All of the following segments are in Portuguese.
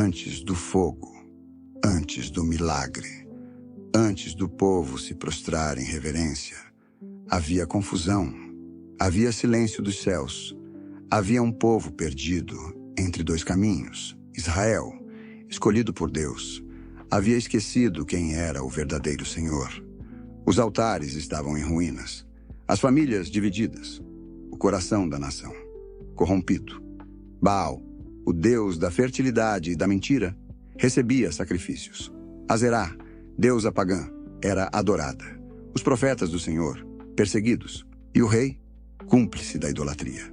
Antes do fogo, antes do milagre, antes do povo se prostrar em reverência, havia confusão, havia silêncio dos céus, havia um povo perdido entre dois caminhos. Israel, escolhido por Deus, havia esquecido quem era o verdadeiro Senhor. Os altares estavam em ruínas, as famílias divididas, o coração da nação corrompido. Baal, o deus da fertilidade e da mentira, recebia sacrifícios. Azerá, deusa pagã, era adorada. Os profetas do Senhor, perseguidos, e o rei, cúmplice da idolatria.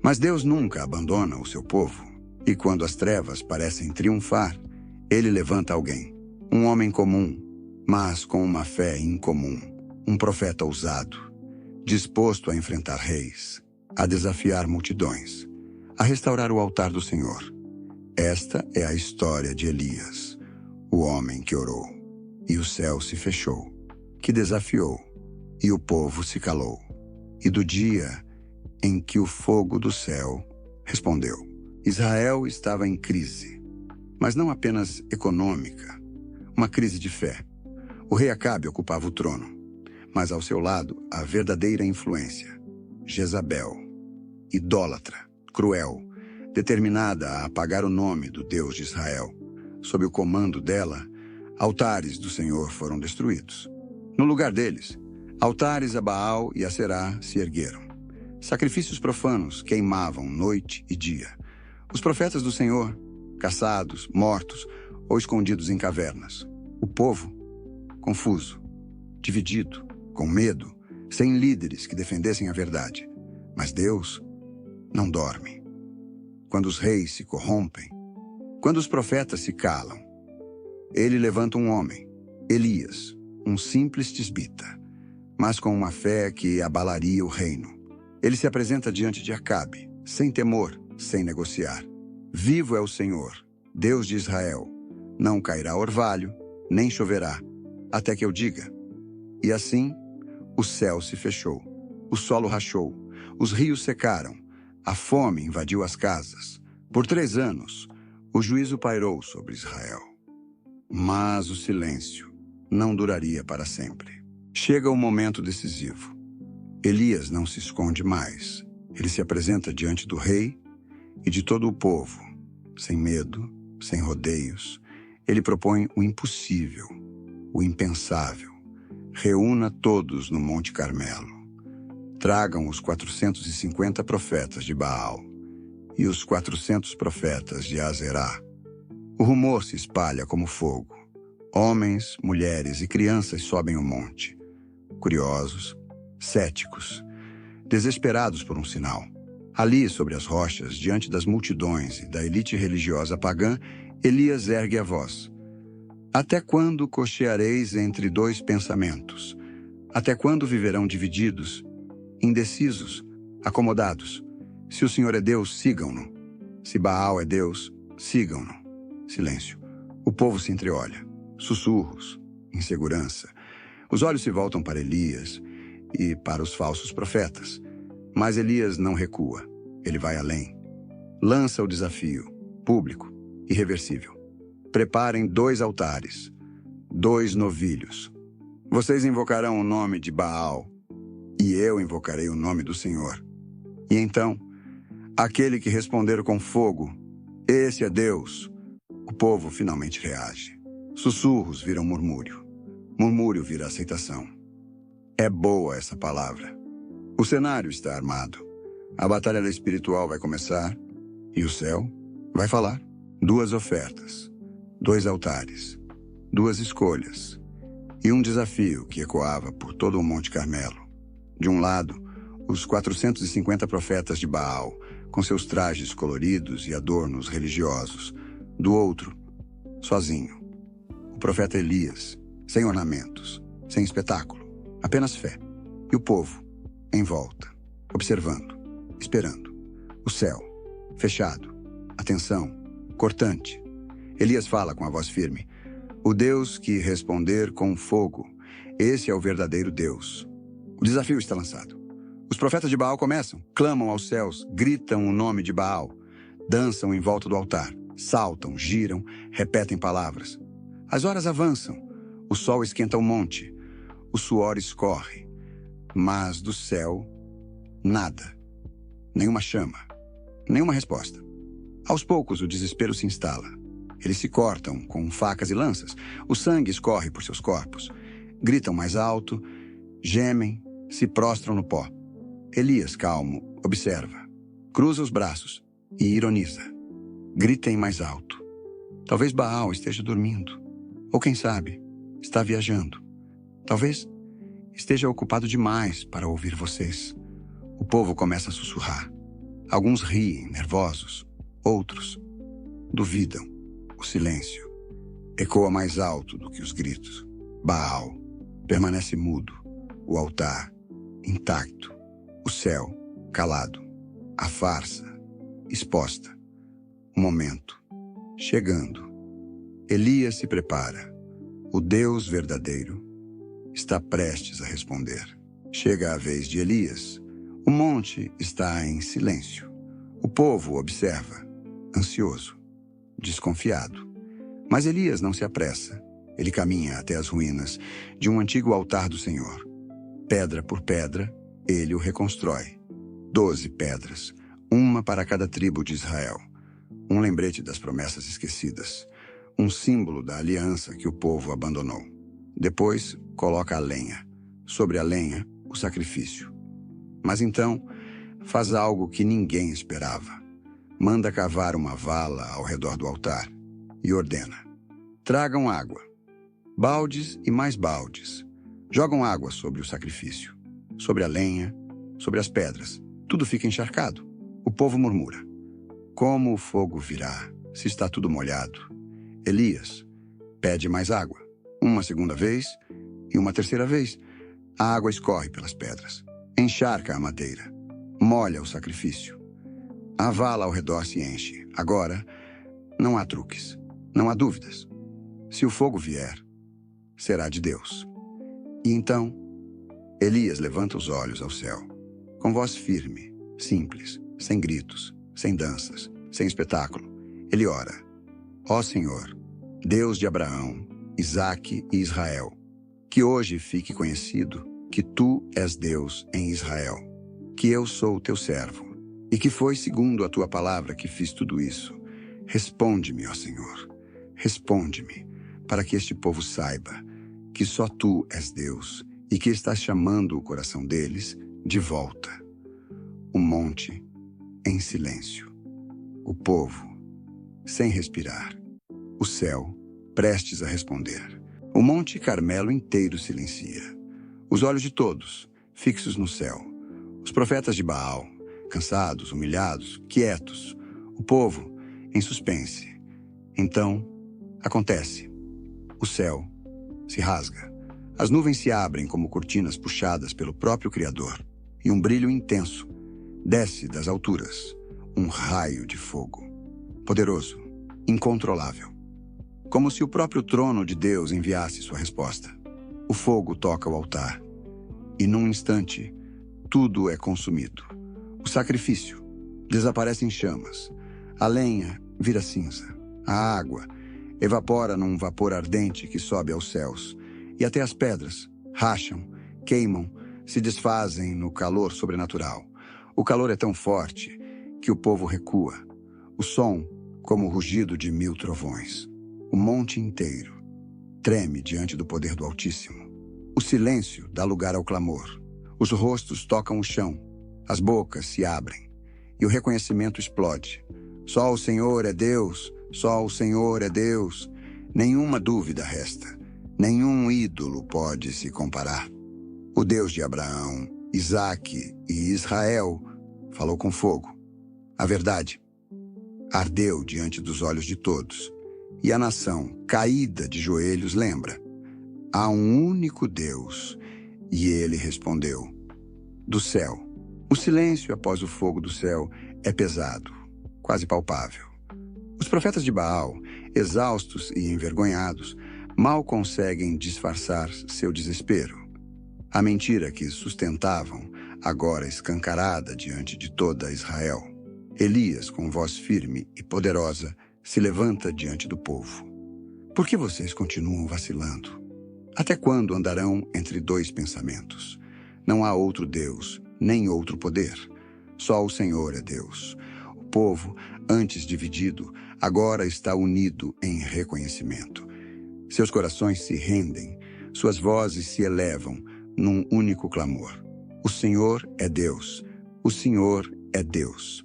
Mas Deus nunca abandona o seu povo, e quando as trevas parecem triunfar, ele levanta alguém, um homem comum, mas com uma fé incomum, um profeta ousado, disposto a enfrentar reis, a desafiar multidões, a restaurar o altar do Senhor. Esta é a história de Elias, o homem que orou, e o céu se fechou, que desafiou, e o povo se calou, e do dia em que o fogo do céu respondeu. Israel estava em crise, mas não apenas econômica, uma crise de fé. O rei Acabe ocupava o trono, mas ao seu lado a verdadeira influência, Jezabel, idólatra, cruel, determinada a apagar o nome do Deus de Israel. Sob o comando dela, altares do Senhor foram destruídos. No lugar deles, altares a Baal e a Será se ergueram. Sacrifícios profanos queimavam noite e dia. Os profetas do Senhor, caçados, mortos ou escondidos em cavernas. O povo, confuso, dividido, com medo, sem líderes que defendessem a verdade. Mas Deus não dorme. Quando os reis se corrompem, quando os profetas se calam, ele levanta um homem, Elias, um simples tisbita, mas com uma fé que abalaria o reino. Ele se apresenta diante de Acabe, sem temor, sem negociar. Vivo é o Senhor, Deus de Israel. Não cairá orvalho, nem choverá, até que eu diga. E assim, o céu se fechou, o solo rachou, os rios secaram, a fome invadiu as casas. Por 3 anos, o juízo pairou sobre Israel. Mas o silêncio não duraria para sempre. Chega o momento decisivo. Elias não se esconde mais. Ele se apresenta diante do rei e de todo o povo, sem medo, sem rodeios. Ele propõe o impossível, o impensável. Reúna todos no Monte Carmelo. Tragam os 450 profetas de Baal e os 400 profetas de Azerá. O rumor se espalha como fogo. Homens, mulheres e crianças sobem o monte, curiosos, céticos, desesperados por um sinal. Ali, sobre as rochas, diante das multidões e da elite religiosa pagã, Elias ergue a voz. Até quando cocheareis entre 2 pensamentos? Até quando viverão divididos, indecisos, acomodados? Se o Senhor é Deus, sigam-no. Se Baal é Deus, sigam-no. Silêncio. O povo se entreolha. Sussurros, insegurança. Os olhos se voltam para Elias e para os falsos profetas. Mas Elias não recua. Ele vai além. Lança o desafio, público, irreversível. Preparem 2 altares, 2 novilhos. Vocês invocarão o nome de Baal, e eu invocarei o nome do Senhor. E então, aquele que responder com fogo, esse é Deus, o povo finalmente reage. Sussurros viram murmúrio. Murmúrio vira aceitação. É boa essa palavra. O cenário está armado. A batalha espiritual vai começar e o céu vai falar. 2 ofertas, 2 altares, 2 escolhas e um desafio que ecoava por todo o Monte Carmelo. De um lado, os 450 profetas de Baal, com seus trajes coloridos e adornos religiosos. Do outro, sozinho, o profeta Elias, sem ornamentos, sem espetáculo, apenas fé. E o povo, em volta, observando, esperando. O céu, fechado, atenção, cortante. Elias fala com a voz firme. O Deus que responder com fogo, esse é o verdadeiro Deus. O desafio está lançado. Os profetas de Baal começam, clamam aos céus, gritam o nome de Baal, dançam em volta do altar, Saltam, giram, repetem palavras. As horas avançam, o sol esquenta o monte, o suor escorre, mas do céu, nada. Nenhuma chama, nenhuma resposta. Aos poucos, o desespero se instala. Eles se cortam com facas e lanças. O sangue escorre por seus corpos. Gritam mais alto, gemem, se prostram no pó. Elias, calmo, observa. Cruza os braços e ironiza. Gritem mais alto. Talvez Baal esteja dormindo. Ou quem sabe, está viajando. Talvez esteja ocupado demais para ouvir vocês. O povo começa a sussurrar. Alguns riem, nervosos. Outros duvidam. O silêncio ecoa mais alto do que os gritos. Baal permanece mudo. O altar intacto. O céu calado. A farsa exposta. O momento chegando. Elias se prepara. O Deus verdadeiro está prestes a responder. Chega a vez de Elias. O monte está em silêncio. O povo observa, ansioso, desconfiado. Mas Elias não se apressa. Ele caminha até as ruínas de um antigo altar do Senhor. Pedra por pedra, ele o reconstrói. 12 pedras, uma para cada tribo de Israel. Um lembrete das promessas esquecidas. Um símbolo da aliança que o povo abandonou. Depois, coloca a lenha. Sobre a lenha, o sacrifício. Mas então, faz algo que ninguém esperava. Manda cavar uma vala ao redor do altar e ordena. Tragam água. Baldes e mais baldes. Jogam água sobre o sacrifício, sobre a lenha, sobre as pedras. Tudo fica encharcado. O povo murmura. Como o fogo virá, se está tudo molhado? Elias pede mais água. Uma segunda vez e uma terceira vez. A água escorre pelas pedras. Encharca a madeira. Molha o sacrifício. A vala ao redor se enche. Agora, não há truques. Não há dúvidas. Se o fogo vier, será de Deus. E então, Elias levanta os olhos ao céu. Com voz firme, simples, sem gritos, sem danças, sem espetáculo. Ele ora. Ó Senhor, Deus de Abraão, Isaque e Israel, que hoje fique conhecido que Tu és Deus em Israel, que eu sou o Teu servo, e que foi segundo a Tua palavra que fiz tudo isso. Responde-me, ó Senhor, responde-me, para que este povo saiba que só Tu és Deus e que estás chamando o coração deles de volta. O monte em silêncio, o povo sem respirar, o céu prestes a responder. O monte Carmelo inteiro silencia. Os olhos de todos fixos no céu. Os profetas de Baal, cansados, humilhados, quietos. O povo em suspense. Então, acontece. O céu se rasga. As nuvens se abrem como cortinas puxadas pelo próprio Criador. E um brilho intenso desce das alturas. Um raio de fogo. Poderoso, incontrolável. Como se o próprio trono de Deus enviasse sua resposta. O fogo toca o altar. E num instante, tudo é consumido. O sacrifício desaparece em chamas. A lenha vira cinza. A água evapora num vapor ardente que sobe aos céus. E até as pedras racham, queimam, se desfazem no calor sobrenatural. O calor é tão forte que o povo recua. O som como o rugido de 1000 trovões. O monte inteiro treme diante do poder do Altíssimo. O silêncio dá lugar ao clamor. Os rostos tocam o chão. As bocas se abrem. E o reconhecimento explode. Só o Senhor é Deus. Só o Senhor é Deus. Nenhuma dúvida resta. Nenhum ídolo pode se comparar. O Deus de Abraão, Isaque e Israel falou com fogo. A verdade ardeu diante dos olhos de todos. E a nação, caída de joelhos, lembra. Há um único Deus. E ele respondeu. Do céu. O silêncio após o fogo do céu é pesado, quase palpável. Os profetas de Baal, exaustos e envergonhados, mal conseguem disfarçar seu desespero. A mentira que sustentavam, agora escancarada diante de toda Israel. Elias, com voz firme e poderosa, se levanta diante do povo. Por que vocês continuam vacilando? Até quando andarão entre dois pensamentos? Não há outro Deus, nem outro poder. Só o Senhor é Deus. O povo, antes dividido, agora está unido em reconhecimento. Seus corações se rendem, suas vozes se elevam num único clamor. O Senhor é Deus. O Senhor é Deus.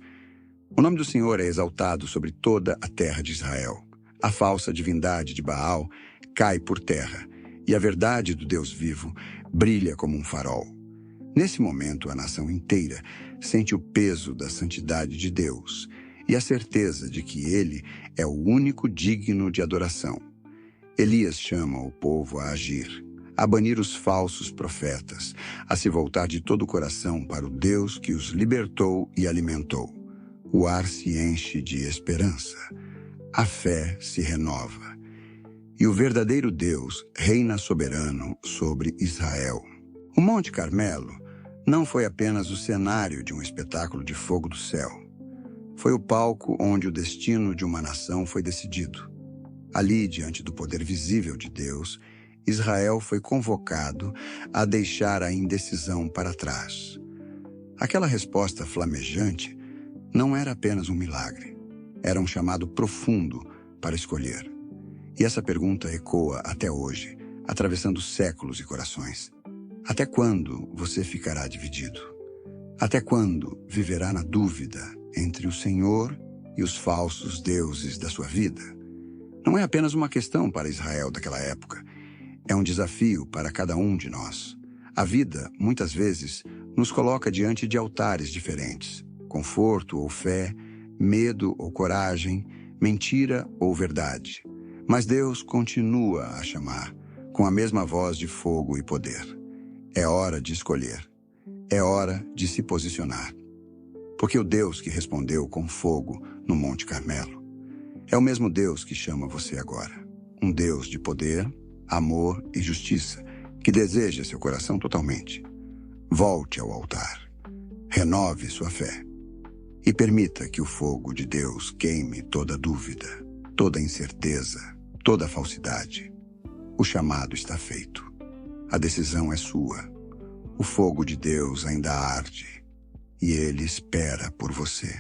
O nome do Senhor é exaltado sobre toda a terra de Israel. A falsa divindade de Baal cai por terra, e a verdade do Deus vivo brilha como um farol. Nesse momento, a nação inteira sente o peso da santidade de Deus e a certeza de que Ele é o único digno de adoração. Elias chama o povo a agir, a banir os falsos profetas, a se voltar de todo o coração para o Deus que os libertou e alimentou. O ar se enche de esperança, a fé se renova, e o verdadeiro Deus reina soberano sobre Israel. O Monte Carmelo não foi apenas o cenário de um espetáculo de fogo do céu. Foi o palco onde o destino de uma nação foi decidido. Ali, diante do poder visível de Deus, Israel foi convocado a deixar a indecisão para trás. Aquela resposta flamejante não era apenas um milagre. Era um chamado profundo para escolher. E essa pergunta ecoa até hoje, atravessando séculos e corações. Até quando você ficará dividido? Até quando viverá na dúvida entre o Senhor e os falsos deuses da sua vida? Não é apenas uma questão para Israel daquela época. É um desafio para cada um de nós. A vida, muitas vezes, nos coloca diante de altares diferentes. Conforto ou fé, medo ou coragem, mentira ou verdade. Mas Deus continua a chamar, com a mesma voz de fogo e poder. É hora de escolher. É hora de se posicionar. Porque o Deus que respondeu com fogo no Monte Carmelo é o mesmo Deus que chama você agora. Um Deus de poder, amor e justiça, que deseja seu coração totalmente. Volte ao altar. Renove sua fé. E permita que o fogo de Deus queime toda dúvida, toda incerteza, toda falsidade. O chamado está feito. A decisão é sua. O fogo de Deus ainda arde. E Ele espera por você.